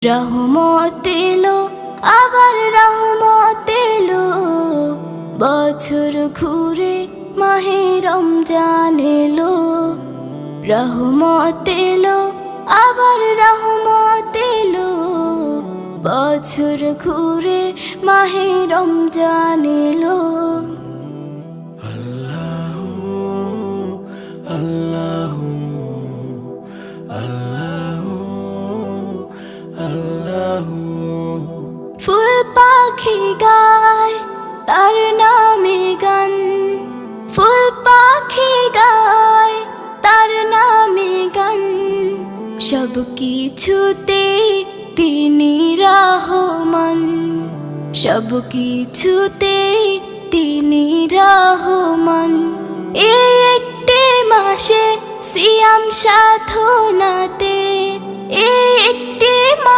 রহমত এলো, আবার রহমত এলো, বছর ঘুরে মাহে রমজান এলো। রহমত এলো, আবার রহমত এলো, বছর ঘুরে মাহে রমজান এলো। আল্লাহু আল্লাহু আল্লাহু আল্লাহু। ফুল পাখি গায় তার নামে গান, ফুল পাখি গায় তার নামে গান, সব কিছুতে তিনি রহমান, সব কিছুতে তিনি রহমান। এই একটি মাসে সিয়াম সাধনাতে, এই একটি মাস